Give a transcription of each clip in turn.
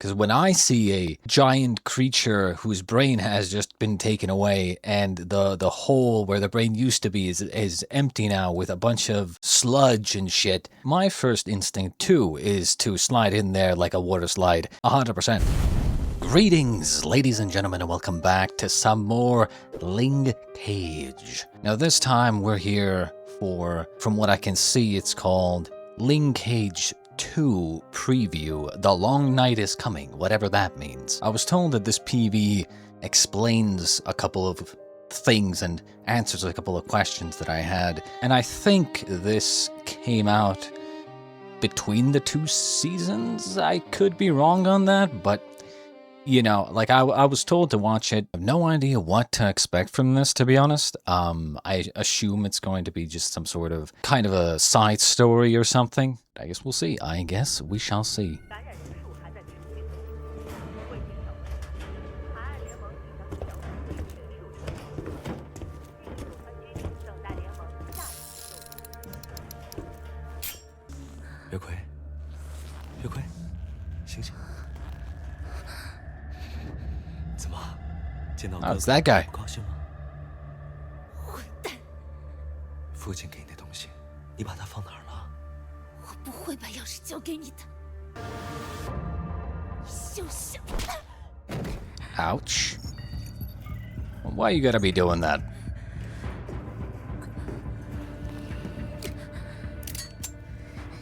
Because when I see a giant creature whose brain has just been taken away and the hole where the brain used to be is empty now with a bunch of sludge and shit, my first instinct too is to slide in there like a water slide, 100%. Greetings, ladies and gentlemen, and welcome back to some more Ling Cage. Now this time we're here for, from what I can see, it's called Ling Cage 2 preview. The long night is coming, whatever that means. I was told that this PV explains a couple of things and answers a couple of questions that I had, and I think this came out between the two seasons. I could be wrong on that, but you know, like I was told to watch it. I have no idea what to expect from this, to be honest. I assume it's going to be just some sort of kind of a side story or something. I guess we'll see. I guess we shall see. Oh, it's that guy. 父亲给你的东西，你把它放哪儿了？我不会把钥匙交给你的，休想！ Ouch. Why you gotta be doing that?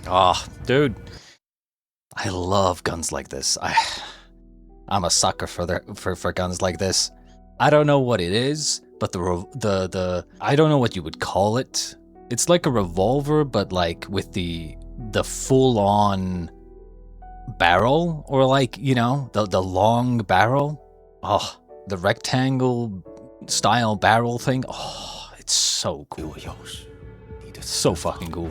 Oh, dude. I love guns like this. I'm a sucker for guns like this. I don't know what it is, but the I don't know what you would call it. It's like a revolver, but like with the full-on barrel, or like, you know, the long barrel. Oh, the rectangle style barrel thing. Oh, it's so cool. So fucking cool.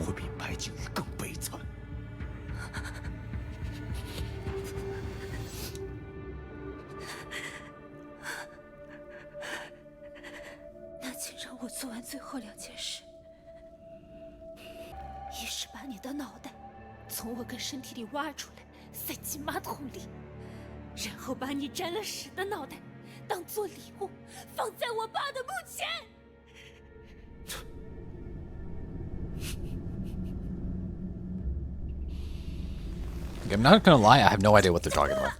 我做完最后2件事，一是把你的脑袋从我跟身体里挖出来，塞进马桶里，然后把你沾了屎的脑袋当做礼物放在我爸的墓前。I'm not gonna lie, I have no idea what they're talking about.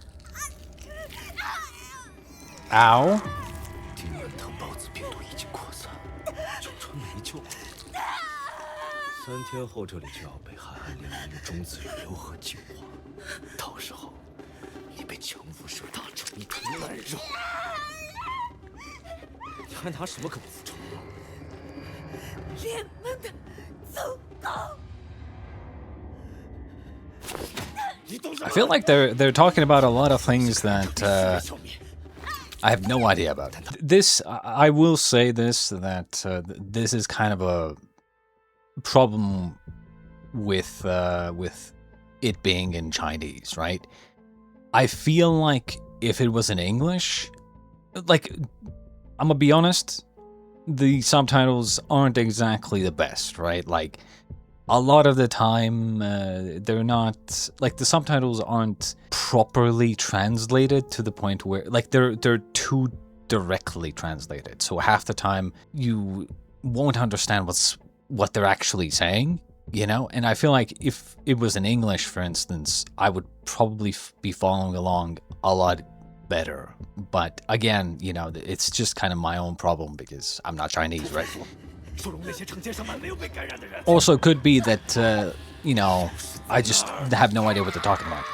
Ow. 3天后，这里就要被寒寒连绵的中子雨流河净化，到时候你被强辐射打成一团烂肉，你还拿什么跟我复仇？联盟的走狗。 I feel like they're talking about a lot of things that I have no idea about. This, I will say this, that this is kind of a problem with it being in Chinese, right? I feel like if it was in English, like, I'm gonna be honest, the subtitles aren't exactly the best, right? Like, a lot of the time, they're not, like, the subtitles aren't properly translated to the point where, like, they're too directly translated. So half the time you won't understand what they're actually saying, you know? And I feel like if it was in English, for instance, I would probably be following along a lot better. But again, you know, it's just kind of my own problem because I'm not Chinese, right? Also could be that, you know, I just have no idea what they're talking about.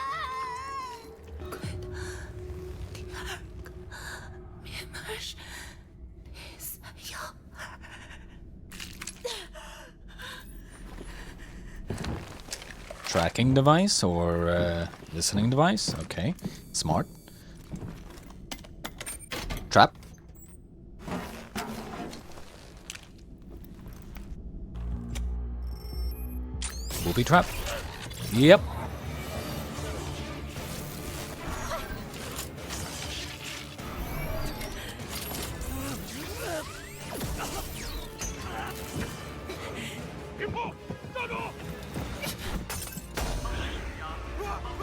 Tracking device or listening device? Okay, smart. Trap. Booby trap. Yep.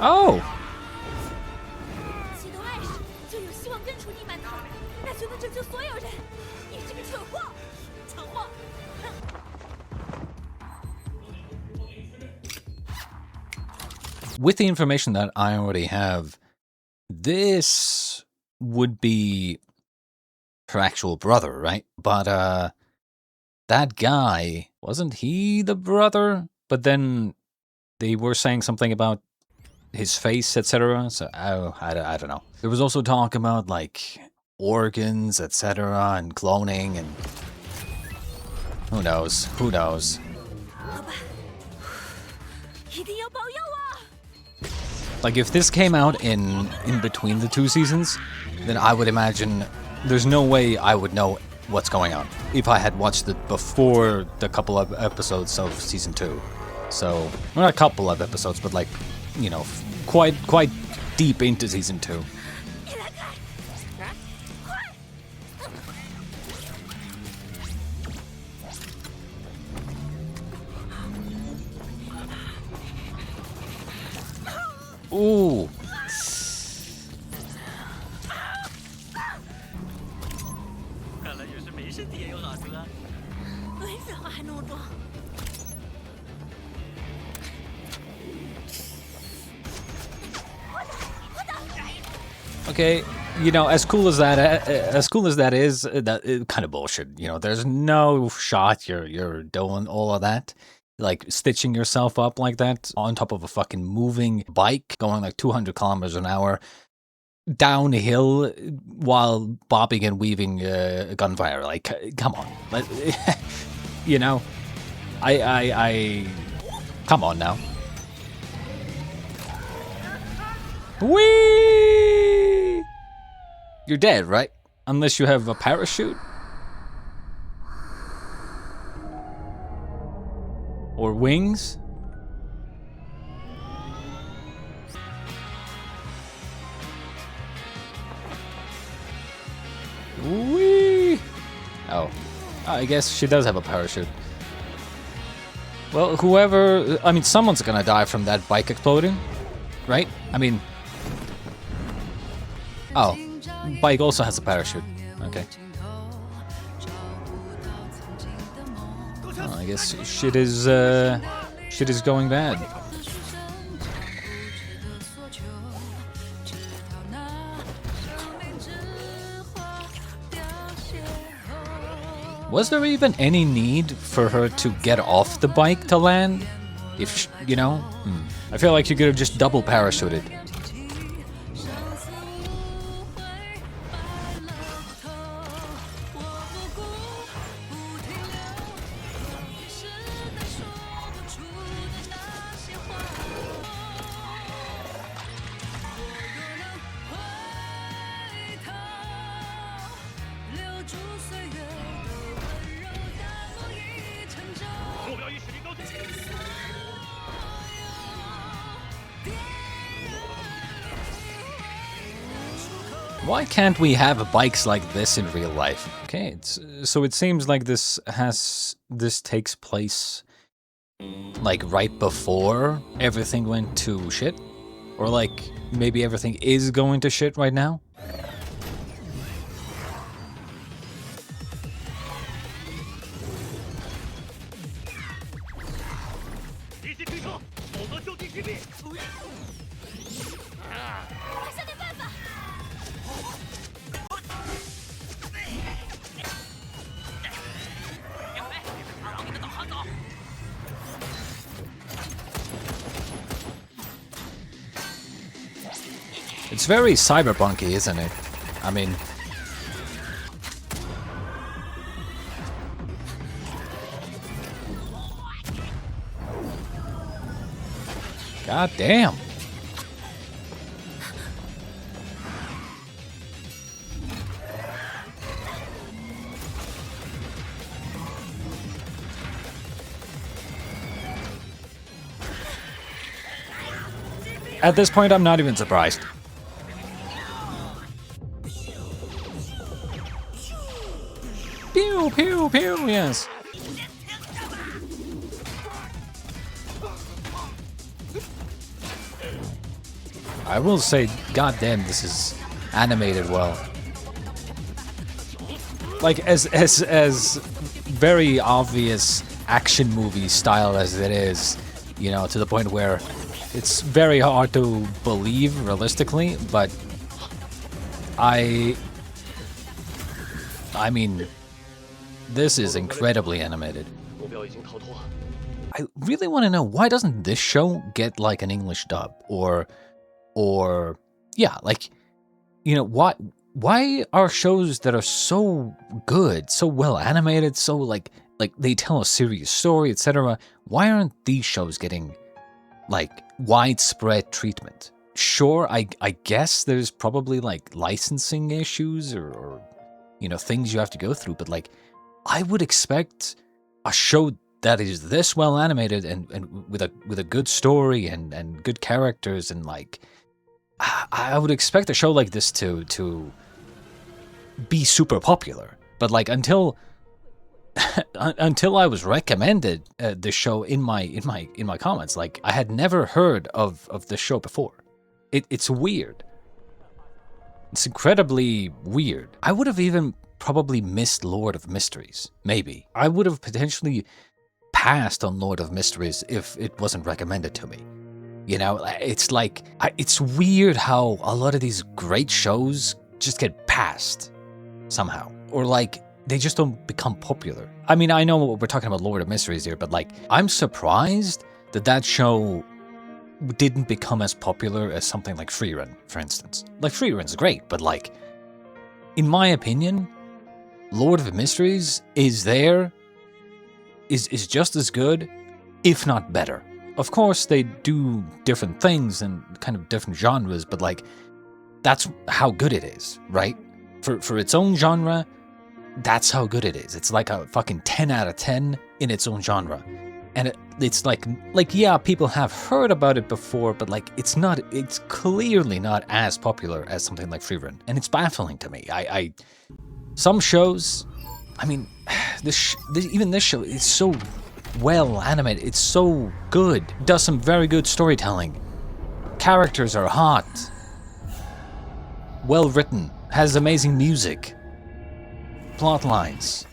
Oh! 真除地满堂，那就能拯救所有人。你这个蠢货，蠢货！ With the information that I already have, this would be her actual brother, right? But that guy, wasn't he the brother? But then they were saying something about his face, etc. So I don't know. There was also talk about like organs, etc. and cloning, and who knows? Who knows? 老板，一定要保佑我！ Like, if this came out in between the two seasons, then I would imagine there's no way I would know what's going on if I had watched it before the couple of episodes of season 2. So, well, not a couple of episodes, but like, you know, quite deep into season 2. 你来看，快！ Ooh. 看来也是没身体也有好处啊。没废话还弄装。 Okay, you know, as cool as that is, that kind of bullshit. You know, there's no shot you're doing all of that, like stitching yourself up like that on top of a fucking moving bike going like 200 kilometers an hour downhill while bobbing and weaving gunfire. Like, come on, you know, I come on now. Whee! You're dead, right? Unless you have a parachute? Or wings? Whee! Oh, I guess she does have a parachute. Well, whoever... I mean, someone's gonna die from that bike exploding. Right? I mean... Oh, bike also has a parachute. Okay. Oh, I guess shit is going bad. Was there even any need for her to get off the bike to land? If, you know? I feel like she could have just double parachuted. Why can't we have bikes like this in real life? Okay, so it seems like this takes place like right before everything went to shit, or like maybe everything is going to shit right now. It's very cyberpunky, isn't it? I mean... God damn! At this point, I'm not even surprised. Pew, pew, pew, yes. I will say, goddamn, this is animated well. like as very obvious action movie style as it is, you know, to the point where it's very hard to believe realistically, but I mean, this is incredibly animated. I really want to know, why doesn't this show get like an English dub or yeah, like, you know, why are shows that are so good, so well animated, so like they tell a serious story, etc., why aren't these shows getting like widespread treatment? Sure, I guess there's probably like licensing issues or you know, things you have to go through, but like I would expect a show that is this well animated and with a good story and good characters, and like I would expect a show like this to be super popular. But like until I was recommended this show in my comments, like I had never heard of this show before. It's weird. It's incredibly weird. I would have even probably missed Lord of Mysteries. Maybe I would have potentially passed on Lord of Mysteries if it wasn't recommended to me. You know, it's like, it's weird how a lot of these great shows just get passed somehow, or like they just don't become popular. I mean, I know we're talking about Lord of Mysteries here, but like I'm surprised that show didn't become as popular as something like Freerun, for instance. Like Freerun's great, but like in my opinion, Lord of Mysteries is just as good, if not better. Of course, they do different things and kind of different genres, but like, that's how good it is, right? For its own genre, that's how good it is. It's like a fucking 10 out of 10 in its own genre. And it's like, yeah, people have heard about it before, but like, it's clearly not as popular as something like Freerun. And it's baffling to me. Some shows, I mean, even this show is so well animated. It's so good. It does some very good storytelling. Characters are hot. Well written. Has amazing music. Plot lines.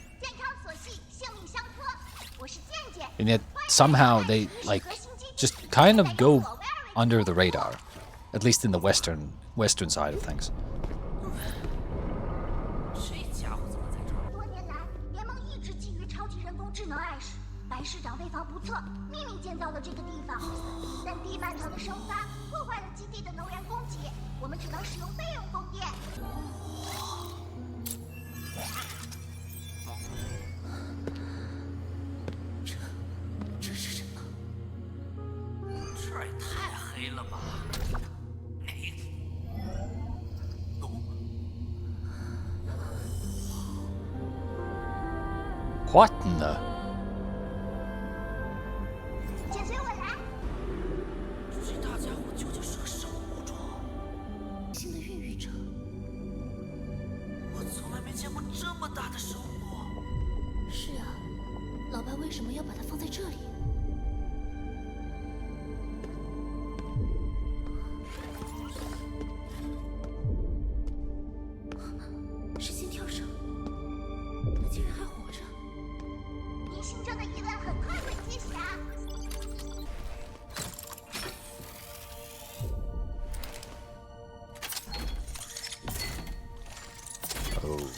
And yet somehow they like just kind of go under the radar. At least in the western side of things. What in the?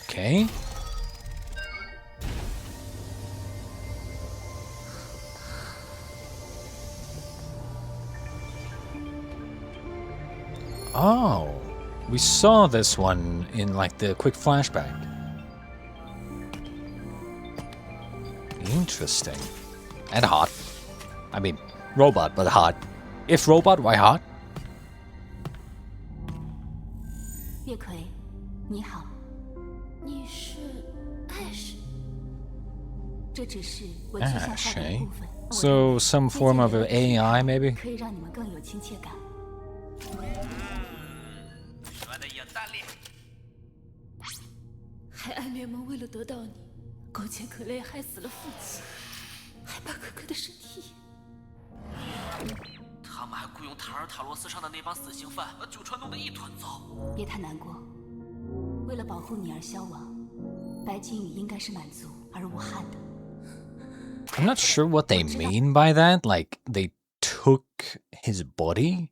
Okay. Oh, we saw this one in like the quick flashback. Interesting. And hot. I mean, robot, but hot. If robot, why hot? 叶葵，你好。你是Ash？这只是我具象化的一部分。So some form of AI, maybe? 可以让你们更有亲切感。说的有道理。海岸联盟为了得到你，苟且可怜，害死了父亲，还把哥哥的身体。他们还雇佣塔尔塔罗斯上的那帮死刑犯，把九川弄得一团糟。别太难过，为了保护你而消亡，白金羽应该是满足而无憾的。I'm not sure what they mean by that. Like, they took his body?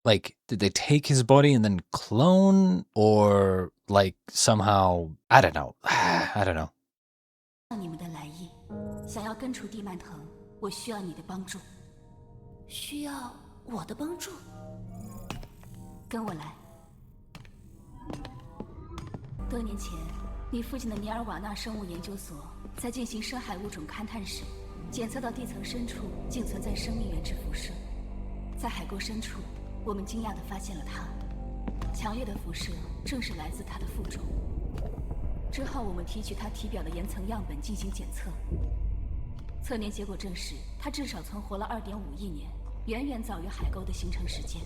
Like, did they take his body and then clone? Or, like, somehow... I don't know. I don't know. 你们的来意，想要根除地幔藤，我需要你的帮助。需要我的帮助？跟我来。多年前，你父亲的尼尔瓦纳生物研究所在进行深海物种勘探时，检测到地层深处竟存在生命原质辐射。在海沟深处，我们惊讶地发现了它，强烈的辐射正是来自它的腹中。之后，我们提取它体表的岩层样本进行检测，测年结果证实，它至少存活了2.5亿年，远远早于海沟的形成时间。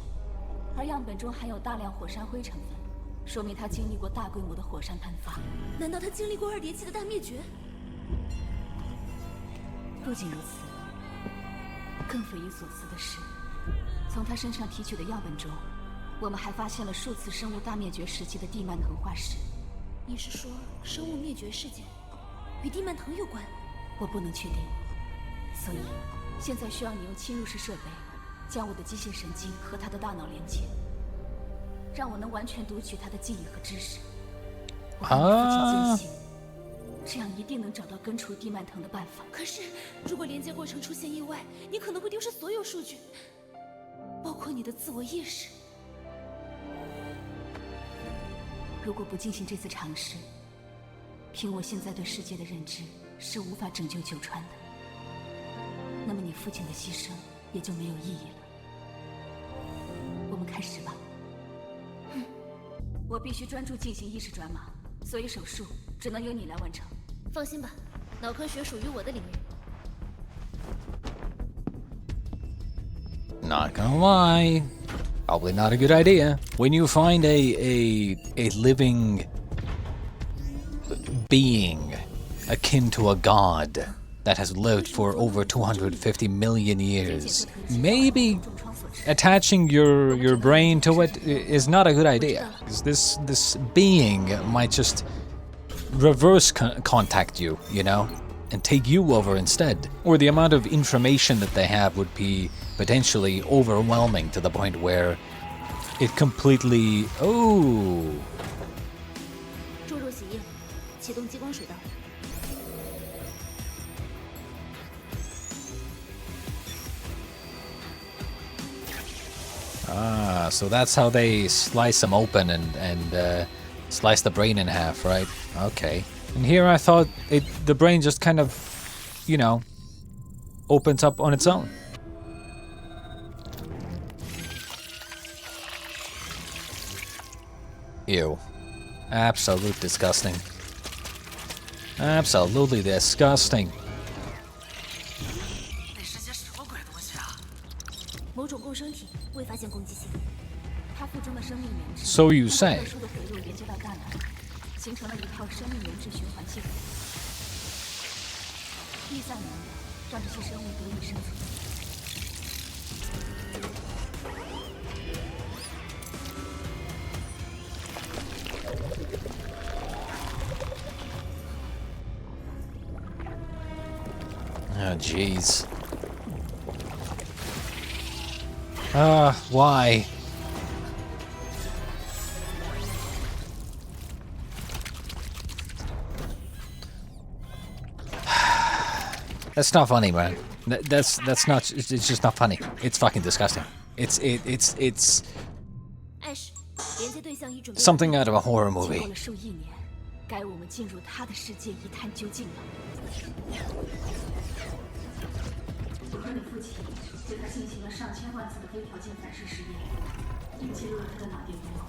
而样本中含有大量火山灰成分，说明它经历过大规模的火山喷发。难道它经历过2叠纪的大灭绝？不仅如此，更匪夷所思的是，从它身上提取的样本中，我们还发现了数次生物大灭绝时期的地幔藤化石。你是说，生物灭绝事件与地幔藤有关？我不能确定，所以现在需要你用侵入式设备，将我的机械神经和他的大脑连接，让我能完全读取他的记忆和知识。我和你父亲坚信，这样一定能找到根除地幔藤的办法。可是，如果连接过程出现意外，你可能会丢失所有数据，包括你的自我意识。如果不进行这次尝试，凭我现在对世界的认知是无法拯救九川的。那么你父亲的牺牲也就没有意义了。我们开始吧。我必须专注进行意识转码，所以手术只能由你来完成。放心吧，脑科学属于我的领域。 Not gonna lie. Probably not a good idea. When you find a living being akin to a god that has lived for over 250 million years, maybe attaching your brain to it is not a good idea. Because this being might just reverse contact you, you know, and take you over instead. Or the amount of information that they have would be potentially overwhelming to the point where it completely... Oh! 注入洗液，启动激光水道。 Ah, so that's how they slice them open and slice the brain in half, right? Okay. And here I thought the brain just kind of, you know, opens up on its own. Ew. Absolute disgusting. Absolutely disgusting. 某种共生体未发现攻击性，它腹中的生命原质 So you say. 特殊的回路连接到大脑，形成了一套生命原质循环系统，预散能量让这些生物得以生存。 Oh, jeez. Why? That's not funny, man. That's not. It's just not funny. It's fucking disgusting. It's something out of a horror movie. 过了数亿年，该我们进入他的世界一探究竟了。我和你父亲对他进行了上千万次的非条件反射实验，并记录了他的脑电波，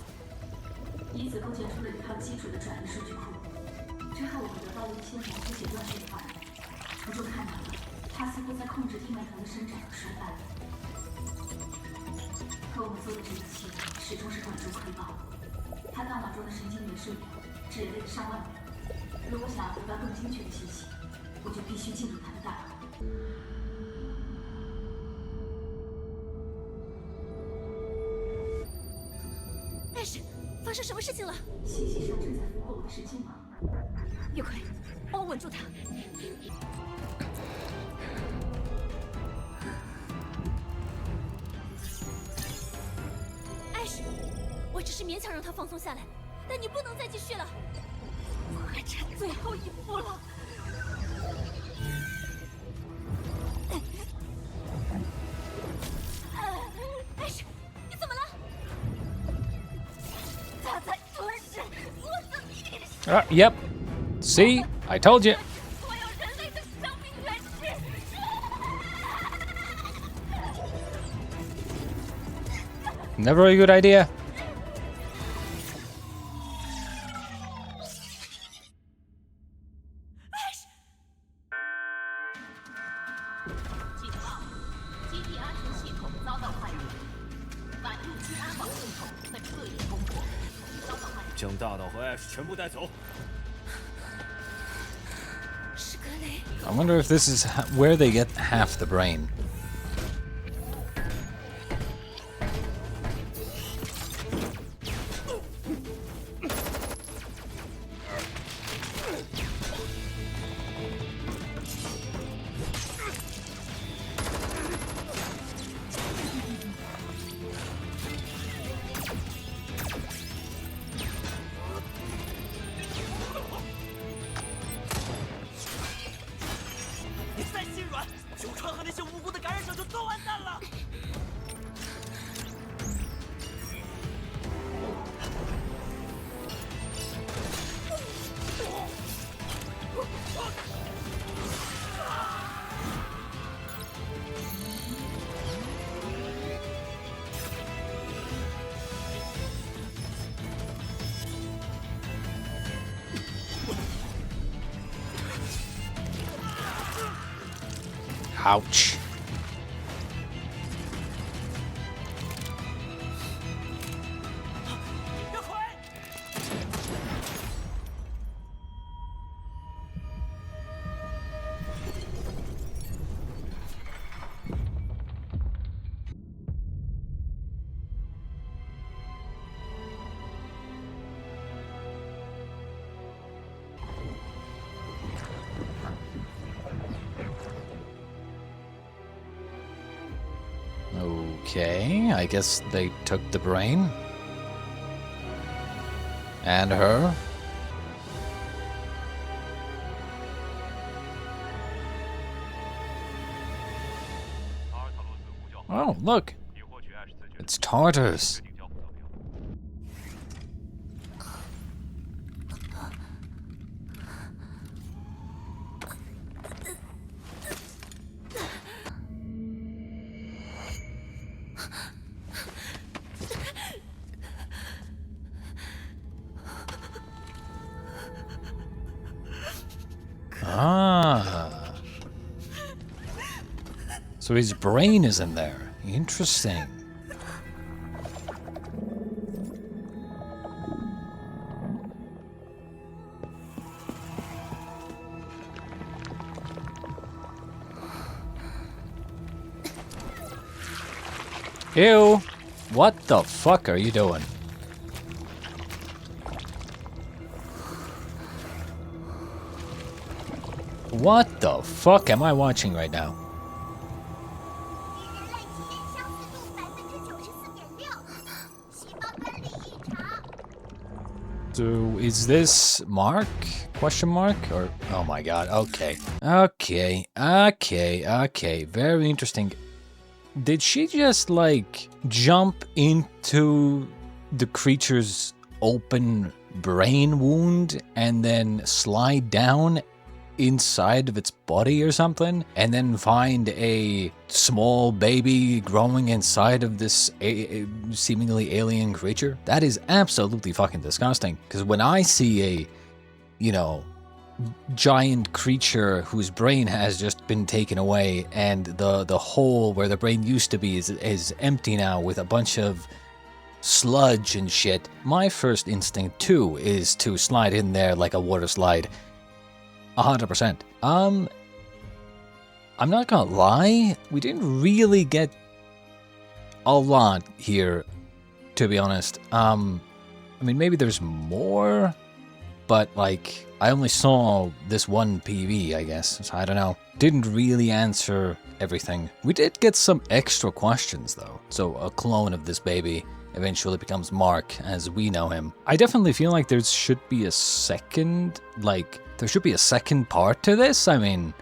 以此构建出了一套基础的转移数据库。之后，我们得到了一些模糊且断续的画面，从中看到了他似乎在控制地脉藤的生长和衰败。可我们做的这一切始终是管中窥豹。他大脑中的神经元数量是人类的上万倍。如果想要得到更精确的信息，我就必须进入他的大脑。 但是，发生什么事情了？信息上正在俘获我的神经网。月葵，帮我稳住他。艾什，我只是勉强让他放松下来，但你不能再继续了，我还差最后一步了。艾什，你怎么了？他在吞噬我的意识。Yep. See? I told you. 所有人类的生命源泉。Never a good idea. 警报！基地安全系统遭到骇入，反入侵安保系统在彻夜攻破，遭到骇入。将大岛和 Ash 全部带走。 是格雷。 I wonder if this is where they get half the brain. Ouch. Okay, I guess they took the brain. And her. Oh, look! It's Tartars. Ah. So his brain is in there. Interesting. Ew. What the fuck are you doing? What the fuck am I watching right now? So is this Mark? Question mark? Or oh my god, okay. Okay. Very interesting. Did she just like jump into the creature's open brain wound and then slide down inside of its body or something, and then find a small baby growing inside of this seemingly alien creature? That is absolutely fucking disgusting. Because when I see a, you know, giant creature whose brain has just been taken away and the hole where the brain used to be is empty now with a bunch of sludge and shit, my first instinct too is to slide in there like a water slide. 100%. I'm not gonna lie, we didn't really get a lot here, to be honest. I mean, maybe there's more but like, I only saw this one PV, I guess, so I don't know. Didn't really answer everything. We did get some extra questions though, so a clone of this baby eventually becomes Mark as we know him. I definitely feel like there should be a second, there should be a second part to this. I mean,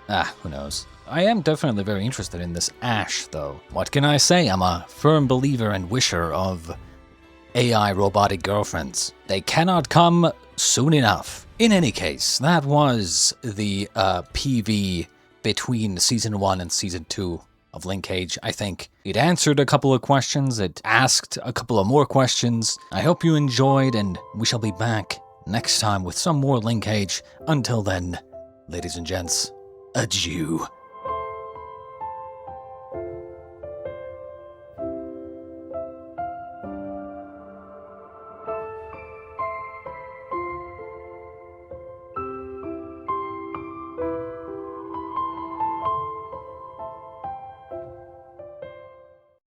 who knows. I am definitely very interested in this Ash though. What can I say? I'm a firm believer and wisher of AI robotic girlfriends. They cannot come soon enough. In any case, that was the PV between Season 1 and Season 2 of Ling Cage. I think it answered a couple of questions, it asked a couple of more questions. I hope you enjoyed, and we shall be back next time with some more Ling Cage. Until then, ladies and gents, adieu.